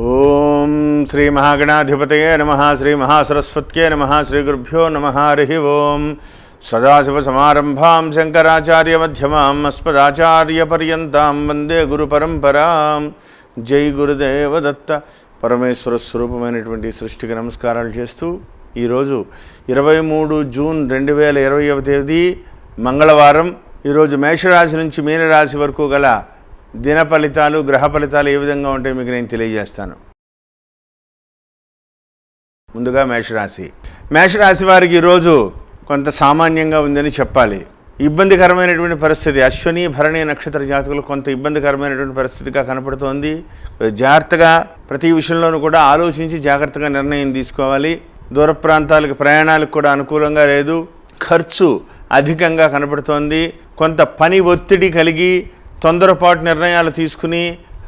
ఓం శ్రీ మహాగణాధిపతయే నమః శ్రీ మహాసరస్వత్యే నమః శ్రీ గురుభ్యో నమః హరి ఓం సదాశివసమారంభాం శంకరాచార్యమధ్యమాం అస్మదాచార్యపర్యంతాం వందే గురుపరంపరాం. జై గురుదేవదత్త. పరమేశ్వర స్వరూపమైనటువంటి సృష్టికి నమస్కారాలు చేస్తూ ఈరోజు 23 జూన్ 2020వ తేదీ మంగళవారం. ఈరోజు మేషరాశి నుంచి మీనరాశి వరకు గల దిన ఫలితాలు, గ్రహ ఫలితాలు ఏ విధంగా ఉంటాయో మీకు నేను తెలియజేస్తాను. ముందుగా మేషరాశి వారికి ఈరోజు కొంత సామాన్యంగా ఉందని చెప్పాలి. ఇబ్బందికరమైనటువంటి పరిస్థితి, అశ్విని భరణి నక్షత్ర జాతకులు కొంత ఇబ్బందికరమైనటువంటి పరిస్థితిగా కనపడుతోంది. జాగ్రత్తగా ప్రతి విషయంలోనూ కూడా ఆలోచించి జాగ్రత్తగా నిర్ణయం తీసుకోవాలి. దూర ప్రాంతాలకు ప్రయాణాలకు కూడా అనుకూలంగా లేదు. ఖర్చు అధికంగా కనపడుతోంది. కొంత పని ఒత్తిడి కలిగి తొందరపాటు నిర్ణయాలు తీసుకుని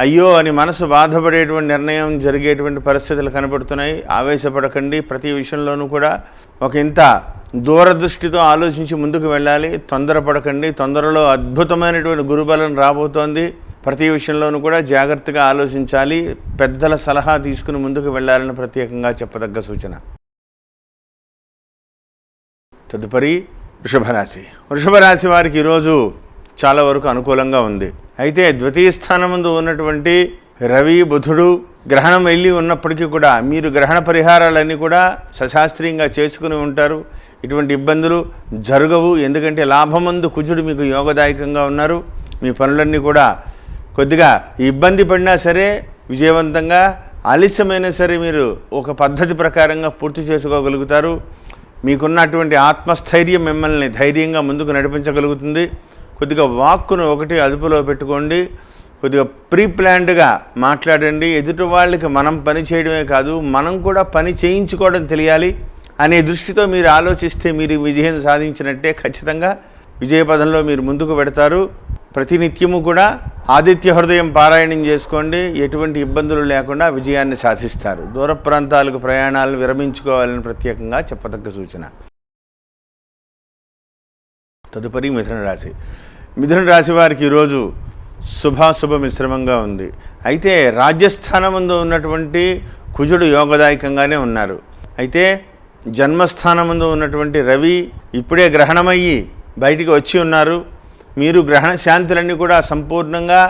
అయ్యో అని మనసు బాధపడేటువంటి నిర్ణయం జరిగేటువంటి పరిస్థితులు కనబడుతున్నాయి. ఆవేశపడకండి. ప్రతి విషయంలోనూ కూడా ఒక ఇంత దూరదృష్టితో ఆలోచించి ముందుకు వెళ్ళాలి. తొందరపడకండి. తొందరలో అద్భుతమైనటువంటి గురుబలం రాబోతోంది. ప్రతి విషయంలోనూ కూడా జాగ్రత్తగా ఆలోచించాలి. పెద్దల సలహా తీసుకుని ముందుకు వెళ్ళాలని ప్రత్యేకంగా చెప్పదగ్గ సూచన. తదుపరి వృషభరాశి వారికి ఈరోజు చాలా వరకు అనుకూలంగా ఉంది. అయితే ద్వితీయ స్థానం ముందు ఉన్నటువంటి రవి బుధుడు గ్రహణం వెళ్ళి ఉన్నప్పటికీ కూడా మీరు గ్రహణ పరిహారాలన్నీ కూడా సశాస్త్రీయంగా చేసుకుని ఉంటారు. ఇటువంటి ఇబ్బందులు జరగవు. ఎందుకంటే లాభమందు కుజుడు మీకు యోగదాయకంగా ఉన్నారు. మీ పనులన్నీ కూడా కొద్దిగా ఇబ్బంది పడినా సరే విజయవంతంగా, ఆలస్యమైనా సరే మీరు ఒక పద్ధతి ప్రకారంగా పూర్తి చేసుకోగలుగుతారు. మీకున్నటువంటి ఆత్మస్థైర్యం మిమ్మల్ని ధైర్యంగా ముందుకు నడిపించగలుగుతుంది. కొద్దిగా వాక్కును ఒకటి అదుపులో పెట్టుకోండి. కొద్దిగా ప్రీప్లాన్డ్గా మాట్లాడండి. ఎదుటి వాళ్ళకి మనం పని చేయడమే కాదు, మనం కూడా పని చేయించుకోవడం తెలియాలి అనే దృష్టితో మీరు ఆలోచిస్తే మీరు విజయం సాధించినట్టే. ఖచ్చితంగా విజయపదంలో మీరు ముందుకు పెడతారు. ప్రతినిత్యము కూడా ఆదిత్య హృదయం పారాయణం చేసుకోండి. ఎటువంటి ఇబ్బందులు లేకుండా విజయాన్ని సాధిస్తారు. దూర ప్రాంతాలకు ప్రయాణాలను విరమించుకోవాలని ప్రత్యేకంగా చెప్పదగ్గ సూచన. తదుపరి మిథున రాశి వారికి ఈరోజు శుభాశుభ మిశ్రమంగా ఉంది. అయితే రాజ్యస్థానముందు ఉన్నటువంటి కుజుడు యోగదాయకంగానే ఉన్నారు. అయితే జన్మస్థానముందు ఉన్నటువంటి రవి ఇప్పుడే గ్రహణమయ్యి బయటికి వచ్చి ఉన్నారు. మీరు గ్రహణ శాంతులన్నీ కూడా సంపూర్ణంగా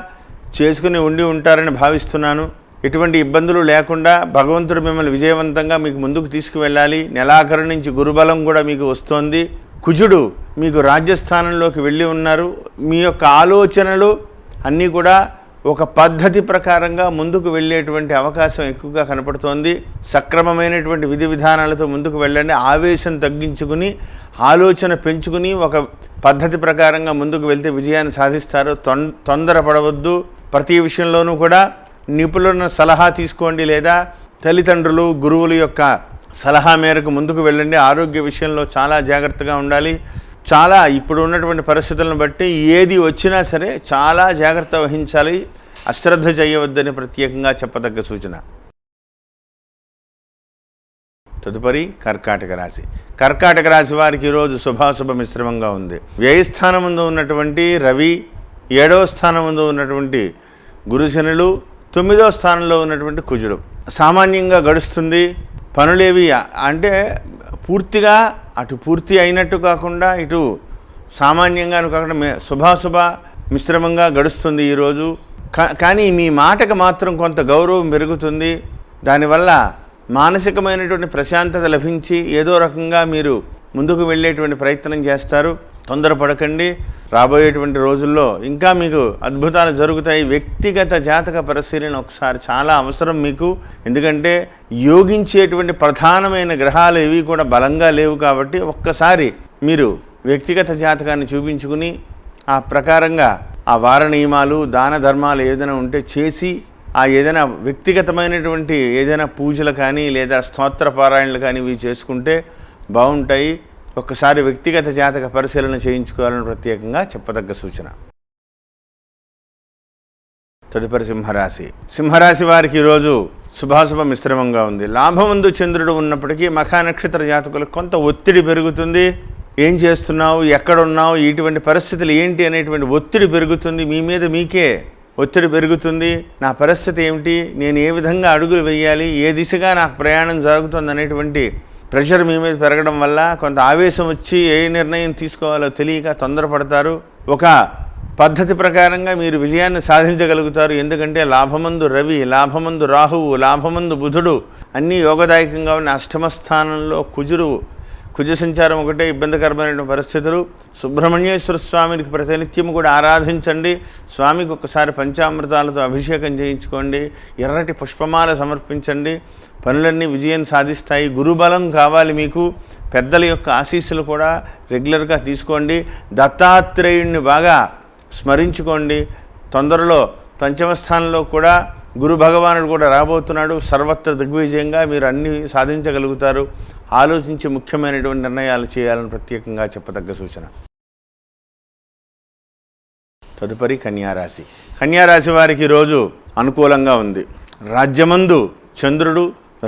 చేసుకుని ఉంటారని భావిస్తున్నాను. ఎటువంటి ఇబ్బందులు లేకుండా భగవంతుడు మిమ్మల్ని విజయవంతంగా మీకు ముందుకు తీసుకువెళ్ళాలి. నెలాఖరు నుంచి గురుబలం కూడా మీకు వస్తోంది. కుజుడు మీకు రాజ్యస్థానంలోకి వెళ్ళి ఉన్నారు. మీ యొక్క ఆలోచనలు అన్నీ కూడా ఒక పద్ధతి ప్రకారంగా ముందుకు వెళ్ళేటువంటి అవకాశం ఎక్కువగా కనపడుతోంది. సక్రమమైనటువంటి విధి విధానాలతో ముందుకు వెళ్ళండి. ఆవేశం తగ్గించుకుని ఆలోచన పెంచుకుని ఒక పద్ధతి ప్రకారంగా ముందుకు వెళ్తే విజయాన్ని సాధిస్తారు. తొందరపడవద్దు. ప్రతి విషయంలోనూ కూడా నిపుణుల సలహా తీసుకోండి, లేదా తల్లిదండ్రులు గురువుల యొక్క సలహా మేరకు ముందుకు వెళ్ళండి. ఆరోగ్య విషయంలో చాలా జాగ్రత్తగా ఉండాలి. చాలా ఇప్పుడు ఉన్నటువంటి పరిస్థితులను బట్టి ఏది వచ్చినా సరే చాలా జాగ్రత్త వహించాలి. అశ్రద్ధ చేయవద్దని ప్రత్యేకంగా చెప్పదగ్గ సూచన. తదుపరి కర్కాటక రాశి వారికి ఈరోజు శుభాశుభ మిశ్రమంగా ఉంది. వ్యయస్థానం ముందు ఉన్నటువంటి రవి, 7వ స్థానం ముందు ఉన్నటువంటి గురుశనులు, 9వ స్థానంలో ఉన్నటువంటి కుజుడు. సామాన్యంగా గడుస్తుంది. పనులేవి అంటే పూర్తిగా అటు పూర్తి అయినట్టు కాకుండా ఇటు సామాన్యంగాను కాకుండా శుభాశుభ మిశ్రమంగా గడుస్తుంది ఈరోజు. కానీ మీ మాటకు మాత్రం కొంత గౌరవం పెరుగుతుంది. దానివల్ల మానసికమైనటువంటి ప్రశాంతత లభించి ఏదో రకంగా మీరు ముందుకు వెళ్ళేటువంటి ప్రయత్నం చేస్తారు. తొందరపడకండి. రాబోయేటువంటి రోజుల్లో ఇంకా మీకు అద్భుతాలు జరుగుతాయి. వ్యక్తిగత జాతక పరిశీలన ఒకసారి చాలా అవసరం మీకు. ఎందుకంటే యోగించేటువంటి ప్రధానమైన గ్రహాలు ఇవి కూడా బలంగా లేవు. కాబట్టి ఒక్కసారి మీరు వ్యక్తిగత జాతకాన్ని చూపించుకుని ఆ ప్రకారంగా ఆ వార నియమాలు, దాన ధర్మాలు ఏదైనా ఉంటే చేసి ఆ ఏదైనా వ్యక్తిగతమైనటువంటి ఏదైనా పూజలు కానీ లేదా స్తోత్ర పారాయణలు కానీ ఇవి చేసుకుంటే బాగుంటాయి. ఒక్కసారి వ్యక్తిగత జాతక పరిశీలన చేయించుకోవాలని ప్రత్యేకంగా చెప్పదగ్గ సూచన. తదుపరి సింహరాశి వారికి ఈరోజు శుభాశుభ మిశ్రమంగా ఉంది. లాభమందు చంద్రుడు ఉన్నప్పటికీ మఖా నక్షత్ర జాతకులకు కొంత ఒత్తిడి పెరుగుతుంది. ఏం చేస్తున్నావు, ఎక్కడున్నావు, ఇటువంటి పరిస్థితులు ఏంటి అనేటువంటి ఒత్తిడి పెరుగుతుంది. మీ మీద మీకే ఒత్తిడి పెరుగుతుంది, నా పరిస్థితి ఏమిటి, నేను ఏ విధంగా అడుగులు వేయాలి, ఏ దిశగా నాకు ప్రయాణం జరుగుతుంది అనేటువంటి ప్రెషర్ మీ మీద పెరగడం వల్ల కొంత ఆవేశం వచ్చి ఏ నిర్ణయం తీసుకోవాలో తెలియక తొందరపడతారు. ఒక పద్ధతి ప్రకారంగా మీరు విజయాన్ని సాధించగలుగుతారు. ఎందుకంటే లాభమందు రవి, లాభమందు రాహువు, లాభమందు బుధుడు అన్నీ యోగదాయకంగా ఉన్న అష్టమ స్థానంలో కుజ సంచారం ఒకటే ఇబ్బందికరమైన పరిస్థితులు. సుబ్రహ్మణ్యేశ్వర స్వామికి ప్రతినిత్యం కూడా ఆరాధించండి. స్వామికి ఒకసారి పంచామృతాలతో అభిషేకం చేయించుకోండి, ఎర్రటి పుష్పమాల సమర్పించండి. పనులన్నీ విజయం సాధిస్తాయి. గురుబలం కావాలి మీకు, పెద్దల యొక్క ఆశీస్సులు కూడా రెగ్యులర్గా తీసుకోండి. దత్తాత్రేయుణ్ణి బాగా స్మరించుకోండి. తొందరలో పంచమ స్థానంలో కూడా గురు భగవానుడు కూడా రాబోతున్నాడు. సర్వత్ర దిగ్విజయంగా మీరు అన్నీ సాధించగలుగుతారు. ఆలోచించి ముఖ్యమైనటువంటి నిర్ణయాలు చేయాలని ప్రత్యేకంగా చెప్పదగ్గ సూచన. తదుపరి కన్యారాశి. కన్యారాశి వారికి రోజు అనుకూలంగా ఉంది. రాజ్యమందు చంద్రుడు,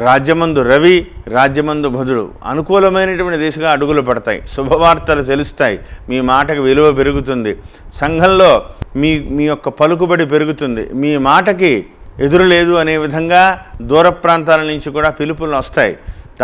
రాజ్యమందు రవి, రాజ్యమందు బుధుడు అనుకూలమైనటువంటి దిశగా అడుగులు పడతాయి. శుభవార్తలు తెలుస్తాయి. మీ మాటకు విలువ పెరుగుతుంది. సంఘంలో మీ యొక్క పలుకుబడి పెరుగుతుంది. మీ మాటకి ఎదురు లేదు అనే విధంగా దూర ప్రాంతాల నుంచి కూడా పిలుపులు వస్తాయి.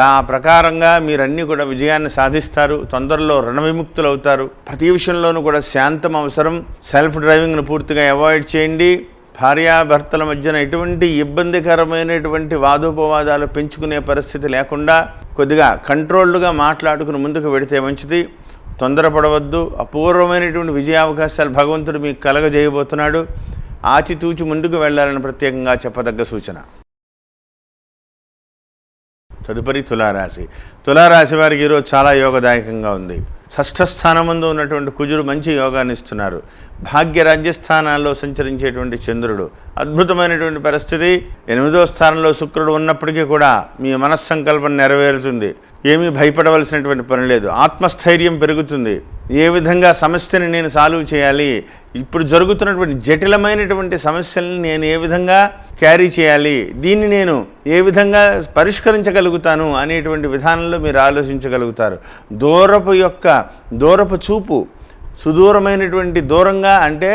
ఆ ప్రకారంగా మీరన్నీ కూడా విజయాన్ని సాధిస్తారు. తొందరలో రుణ విముక్తులు అవుతారు. ప్రతి విషయంలోనూ కూడా శాంతం అవసరం. సెల్ఫ్ డ్రైవింగ్ను పూర్తిగా అవాయిడ్ చేయండి. భార్యాభర్తల మధ్యన ఎటువంటి ఇబ్బందికరమైనటువంటి వాదోపవాదాలు పెంచుకునే పరిస్థితి లేకుండా కొద్దిగా కంట్రోల్డ్గా మాట్లాడుకుని ముందుకు వెడితే మంచిది. తొందరపడవద్దు. అపూర్వమైనటువంటి విజయావకాశాలు భగవంతుడు మీకు కలగజేయబోతున్నాడు. ఆచితూచి ముందుకు వెళ్ళాలని ప్రత్యేకంగా చెప్పదగ్గ సూచన. తదుపరి తులారాశి. తులారాశి వారికి ఈరోజు చాలా యోగదాయకంగా ఉంది. షష్ఠ స్థానమందు ఉన్నటువంటి కుజుడు మంచి యోగాన్ని ఇస్తున్నారు. భాగ్య రాజ్యస్థానాల్లో సంచరించేటువంటి చంద్రుడు అద్భుతమైనటువంటి పరిస్థితి. 8వ స్థానంలో శుక్రుడు ఉన్నప్పటికీ కూడా మీ మనస్సంకల్పం నెరవేరుతుంది. ఏమీ భయపడవలసినటువంటి పని లేదు. ఆత్మస్థైర్యం పెరుగుతుంది. ఏ విధంగా సమస్యని నేను సాల్వ్ చేయాలి, ఇప్పుడు జరుగుతున్నటువంటి జటిలమైనటువంటి సమస్యల్ని నేను ఏ విధంగా క్యారీ చేయాలి, దీన్ని నేను ఏ విధంగా పరిష్కరించగలుగుతాను అనేటువంటి విధానంలో మీరు ఆలోచించగలుగుతారు. దూరపు చూపు, సుదూరమైనటువంటి దూరంగా అంటే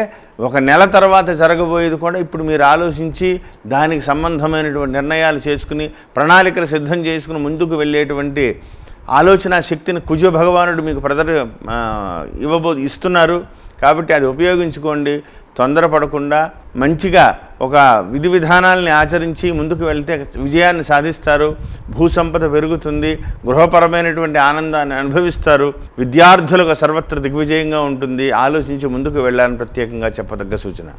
1 నెల తర్వాత జరగబోయేది కూడా ఇప్పుడు మీరు ఆలోచించి దానికి సంబంధమైనటువంటి నిర్ణయాలు చేసుకుని ప్రణాళికలు సిద్ధం చేసుకుని ముందుకు వెళ్ళేటువంటి ఆలోచన శక్తిని కుజ భగవానుడు మీకు ఇస్తున్నారు. కాబట్టి అది ఉపయోగించుకోండి. తొందరపడకుండా మంచిగా ఒక విధి విధానాలని ఆచరించి ముందుకు వెళ్తే విజయాన్ని సాధిస్తారు. భూసంపద పెరుగుతుంది. గృహపరమైనటువంటి ఆనందాన్ని అనుభవిస్తారు. విద్యార్థులకు సర్వత్ర దిగ్విజయంగా ఉంటుంది. ఆలోచించి ముందుకు వెళ్ళాలని ప్రత్యేకంగా చెప్పదగ్గ సూచన.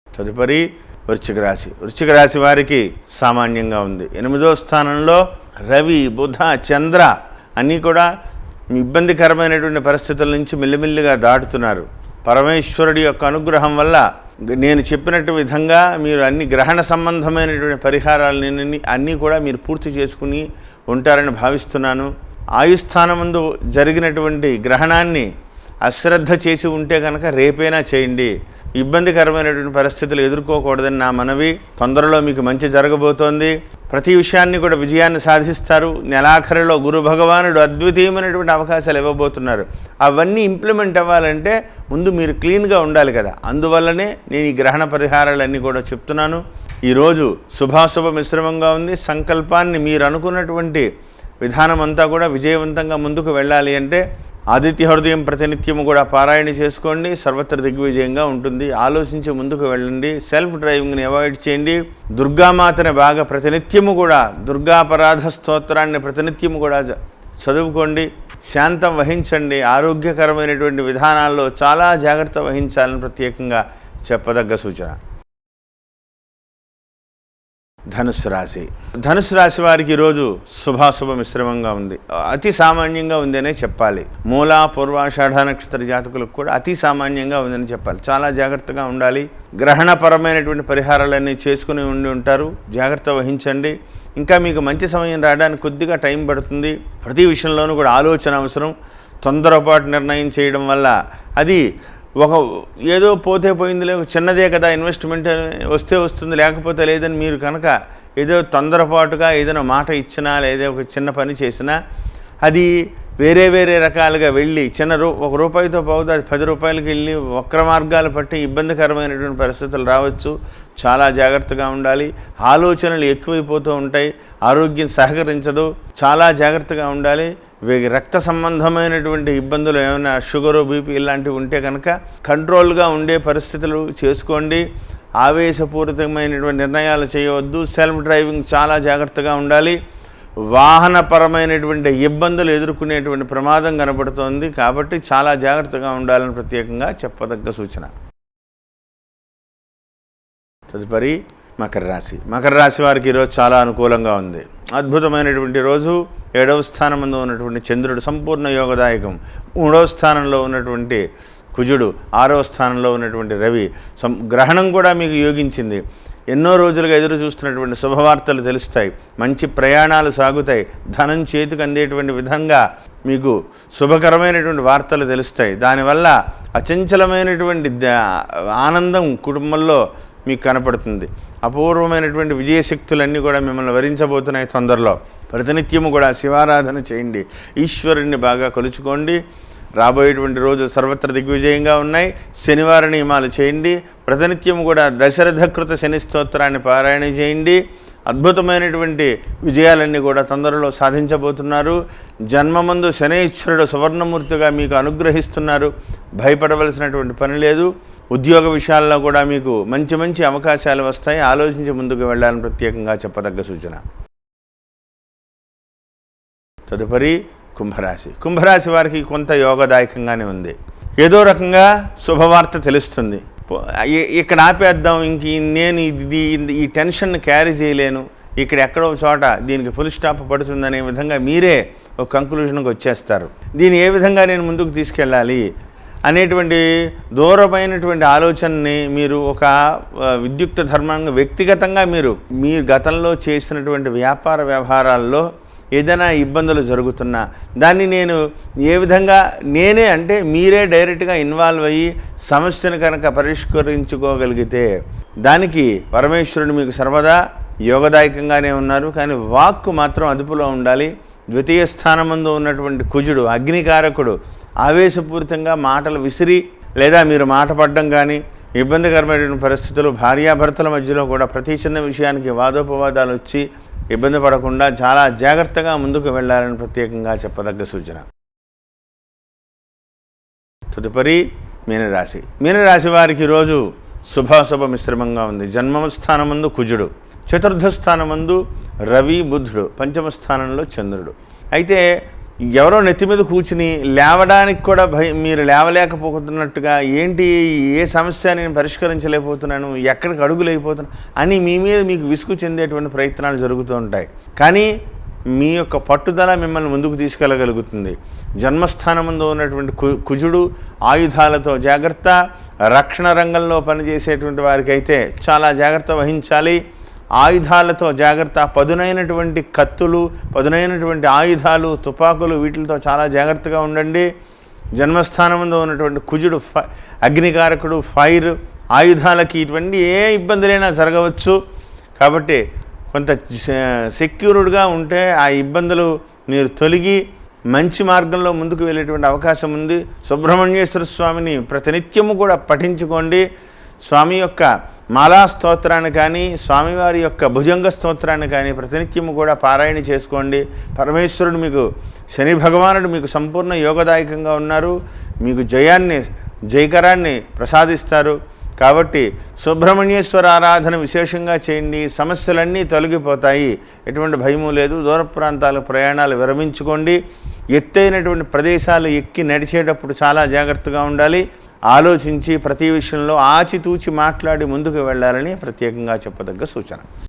తదుపరి వృశ్చిక రాశి. వృశ్చిక రాశి వారికి సామాన్యంగా ఉంది. 8వ స్థానంలో రవి, బుధ, చంద్ర అన్నీ కూడా ఇబ్బందికరమైనటువంటి పరిస్థితుల నుంచి మెల్లిమెల్లిగా దాటుతున్నారు. పరమేశ్వరుడి యొక్క అనుగ్రహం వల్ల నేను చెప్పినట్టు విధంగా మీరు అన్ని గ్రహణ సంబంధమైనటువంటి పరిహారాలని అన్నీ కూడా మీరు పూర్తి చేసుకుని ఉంటారని భావిస్తున్నాను. ఆయుస్థానమందు జరిగినటువంటి గ్రహణాన్ని అశ్రద్ధ చేసి ఉంటే కనుక రేపైనా చేయండి. ఇబ్బందికరమైనటువంటి పరిస్థితులు ఎదుర్కోకూడదని నా మనవి. తొందరలో మీకు మంచి జరగబోతోంది. ప్రతి విషయాన్ని కూడా విజయాన్ని సాధిస్తారు. నెలాఖరులో గురు భగవానుడు అద్వితీయమైనటువంటి అవకాశాలు ఇవ్వబోతున్నారు. అవన్నీ ఇంప్లిమెంట్ అవ్వాలంటే ముందు మీరు క్లీన్గా ఉండాలి కదా. అందువల్లనే నేను ఈ గ్రహణ పరిహారాలన్నీ కూడా చెప్తున్నాను. ఈరోజు శుభాశుభ మిశ్రమంగా ఉంది. సంకల్పాన్ని మీరు అనుకున్నటువంటి విధానం అంతా కూడా విజయవంతంగా ముందుకు వెళ్ళాలి అంటే ఆదిత్య హృదయం ప్రతినిత్యము కూడా పారాయణ చేసుకోండి. సర్వత్ర దిగ్విజయంగా ఉంటుంది. ఆలోచించి ముందుకు వెళ్ళండి. సెల్ఫ్ డ్రైవింగ్ని అవాయిడ్ చేయండి. దుర్గామాతని బాగా ప్రతినిత్యము కూడా దుర్గాపరాధ స్తోత్రాన్ని ప్రతినిత్యము కూడా చదువుకోండి. శాంతం వహించండి. ఆరోగ్యకరమైనటువంటి విధానాల్లో చాలా జాగ్రత్త వహించాలని ప్రత్యేకంగా చెప్పదగ్గ సూచన. ధనుస్సు రాశి. ధనుస్సు రాశి వారికి ఈరోజు శుభాశుభ మిశ్రమంగా ఉంది. అతి సామాన్యంగా ఉందనే చెప్పాలి. మూల, పూర్వాషాఢ నక్షత్ర జాతకులకు కూడా అతి సామాన్యంగా ఉందని చెప్పాలి. చాలా జాగ్రత్తగా ఉండాలి. గ్రహణపరమైనటువంటి పరిహారాలన్నీ చేసుకుని ఉంటారు. జాగ్రత్త వహించండి. ఇంకా మీకు మంచి సమయం రావడానికి కొద్దిగా టైం పడుతుంది. ప్రతి విషయంలోనూ కూడా ఆలోచన అవసరం. తొందరపాటు నిర్ణయం చేయడం వల్ల అది ఏదో పోతే పోయిందిలే, చిన్నదే కదా, ఇన్వెస్ట్మెంట్ వస్తే వస్తుంది లేకపోతే లేదని మీరు కనుక ఏదో తొందరపాటుగా ఏదైనా మాట ఇచ్చినా లేదా ఒక చిన్న పని చేసినా అది వేరే వేరే రకాలుగా వెళ్ళి ఒక రూపాయితో పోతే అది 10 రూపాయలకి వెళ్ళి వక్ర మార్గాలు పట్టి ఇబ్బందికరమైనటువంటి పరిస్థితులు రావచ్చు. చాలా జాగ్రత్తగా ఉండాలి. ఆలోచనలు ఎక్కువైపోతూ ఉంటాయి. ఆరోగ్యం సహకరించదు. చాలా జాగ్రత్తగా ఉండాలి. రక్త సంబంధమైనటువంటి ఇబ్బందులు ఏమైనా షుగరు, బీపీ ఇలాంటివి ఉంటే కనుక కంట్రోల్గా ఉండే పరిస్థితులు చేసుకోండి. ఆవేశపూరితమైనటువంటి నిర్ణయాలు చేయవద్దు. సెల్ఫ్ డ్రైవింగ్ చాలా జాగ్రత్తగా ఉండాలి. వాహనపరమైనటువంటి ఇబ్బందులు ఎదుర్కొనేటువంటి ప్రమాదం కనబడుతోంది. కాబట్టి చాలా జాగ్రత్తగా ఉండాలని ప్రత్యేకంగా చెప్పదగ్గ సూచన. తదుపరి మకర రాశి. మకర రాశి వారికి ఈరోజు చాలా అనుకూలంగా ఉంది. అద్భుతమైనటువంటి రోజు. 7వ స్థానంలో ఉన్నటువంటి చంద్రుడు సంపూర్ణ యోగదాయకం. 3వ స్థానంలో ఉన్నటువంటి కుజుడు, 6వ స్థానంలో ఉన్నటువంటి రవి గ్రహణం కూడా మీకు యోగించింది. ఎన్నో రోజులుగా ఎదురు చూస్తున్నటువంటి శుభవార్తలు తెలుస్తాయి. మంచి ప్రయాణాలు సాగుతాయి. ధనం చేతికి అందేటువంటి విధంగా మీకు శుభకరమైనటువంటి వార్తలు తెలుస్తాయి. దానివల్ల అచంచలమైనటువంటి ఆనందం కుటుంబంలో మీకు కనపడుతుంది. అపూర్వమైనటువంటి విజయశక్తులన్నీ కూడా మిమ్మల్ని వరించబోతున్నాయి తొందరలో. ప్రతినిత్యము కూడా శివారాధన చేయండి. ఈశ్వరుణ్ణి బాగా కొలుచుకోండి. రాబోయేటువంటి రోజు సర్వత్ర దిగ్విజయంగా ఉన్నాయి. శనివార నియమాలు చేయండి. ప్రతినిత్యము కూడా దశరథకృత శని స్తోత్రాన్ని పారాయణ చేయండి. అద్భుతమైనటువంటి విజయాలన్నీ కూడా తొందరలో సాధించబోతున్నారు. జన్మమందు శనైశ్వరుడు సువర్ణమూర్తిగా మీకు అనుగ్రహిస్తున్నారు. భయపడవలసినటువంటి పని లేదు. ఉద్యోగ విషయాల్లో కూడా మీకు మంచి మంచి అవకాశాలు వస్తాయి. ఆలోచించి ముందుకు వెళ్ళాలని ప్రత్యేకంగా చెప్పదగ్గ సూచన. తదుపరి కుంభరాశి. కుంభరాశి వారికి కొంత యోగదాయకంగానే ఉంది. ఏదో రకంగా శుభవార్త తెలుస్తుంది. ఇక్కడ ఆపేద్దాం, నేను ఈ టెన్షన్ని క్యారీ చేయలేను, ఇక్కడ ఎక్కడో చోట దీనికి ఫుల్ స్టాప్ పడుతుందనే విధంగా మీరే ఒక కంక్లూషన్కి వచ్చేస్తారు. దీన్ని ఏ విధంగా నేను ముందుకు తీసుకెళ్ళాలి అనేటువంటి దూరమైనటువంటి ఆలోచనని మీరు ఒక విద్యుక్త ధర్మంగా వ్యక్తిగతంగా మీరు గతంలో చేసినటువంటి వ్యాపార వ్యవహారాల్లో ఏదైనా ఇబ్బందులు జరుగుతున్నా దాన్ని నేను ఏ విధంగా అంటే మీరే డైరెక్ట్గా ఇన్వాల్వ్ అయ్యి సమస్యను కనుక పరిష్కరించుకోగలిగితే దానికి పరమేశ్వరుడు మీకు సర్వదా యోగదాయకంగానే ఉన్నారు. కానీ వాక్కు మాత్రం అదుపులో ఉండాలి. ద్వితీయ స్థానమందు ఉన్నటువంటి కుజుడు అగ్నికారకుడు. ఆవేశపూరితంగా మాటలు విసిరి లేదా మీరు మాట పడడం కానీ ఇబ్బందికరమైనటువంటి పరిస్థితులు భార్యాభర్తల మధ్యలో కూడా ప్రతి చిన్న విషయానికి వాదోపవాదాలు వచ్చి ఇబ్బంది పడకుండా చాలా జాగ్రత్తగా ముందుకు వెళ్ళాలని ప్రత్యేకంగా చెప్పదగ్గ సూచన. తదుపరి మీనరాశి. మీనరాశి వారికి ఈరోజు శుభాశుభ మిశ్రమంగా ఉంది. జన్మ స్థానమందు కుజుడు, చతుర్థ స్థానమందు రవి, బుధుడు, పంచమ స్థానంలో చంద్రుడు. అయితే ఎవరో నెత్తి మీద కూర్చుని లేవడానికి కూడా మీరు లేవలేకపోతున్నట్టుగా ఏ సమస్య నేను పరిష్కరించలేకపోతున్నాను, ఎక్కడికి అడుగులేకపోతున్నాను అని మీ మీద మీకు విసుగు చెందేటువంటి ప్రయత్నాలు జరుగుతూ ఉంటాయి. కానీ మీ యొక్క పట్టుదల మిమ్మల్ని ముందుకు తీసుకెళ్ళగలుగుతుంది. జన్మస్థానముందు ఉన్నటువంటి కుజుడు ఆయుధాలతో జాగ్రత్త. రక్షణ రంగంలో పనిచేసేటువంటి వారికి అయితే చాలా జాగ్రత్త వహించాలి. ఆయుధాలతో జాగ్రత్త. పదునైనటువంటి కత్తులు, పదునైనటువంటి ఆయుధాలు, తుపాకులు వీటితో చాలా జాగ్రత్తగా ఉండండి. జన్మస్థానంలో ఉన్నటువంటి కుజుడు అగ్నికారకుడు, ఫైర్, ఆయుధాలకి ఇటువంటి ఏ ఇబ్బందులైనా జరగవచ్చు. కాబట్టి కొంత సెక్యూర్డ్గా ఉంటే ఆ ఇబ్బందులు మీరు తొలగి మంచి మార్గంలో ముందుకు వెళ్ళేటువంటి అవకాశం ఉంది. సుబ్రహ్మణ్యేశ్వర స్వామిని ప్రతినిత్యము కూడా పఠించుకోండి. స్వామి యొక్క మాలా స్తోత్రాన్ని కానీ స్వామివారి యొక్క భుజంగ స్తోత్రాన్ని కానీ ప్రతినిత్యము కూడా పారాయణ చేసుకోండి. పరమేశ్వరుడు మీకు, శని భగవానుడు మీకు సంపూర్ణ యోగదాయకంగా ఉన్నారు. మీకు జయకరాన్ని ప్రసాదిస్తారు. కాబట్టి సుబ్రహ్మణ్యేశ్వర ఆరాధన విశేషంగా చేయండి. సమస్యలన్నీ తొలగిపోతాయి. ఎటువంటి భయము లేదు. దూర ప్రాంతాలకు ప్రయాణాలు విరమించుకోండి. ఎత్తైనటువంటి ప్రదేశాలు ఎక్కి నడిచేటప్పుడు చాలా జాగ్రత్తగా ఉండాలి. ఆలోచించి ప్రతి విషయంలో ఆచితూచి మాట్లాడి ముందుకు వెళ్ళాలని ప్రత్యేకంగా చెప్పదగ్గ సూచన.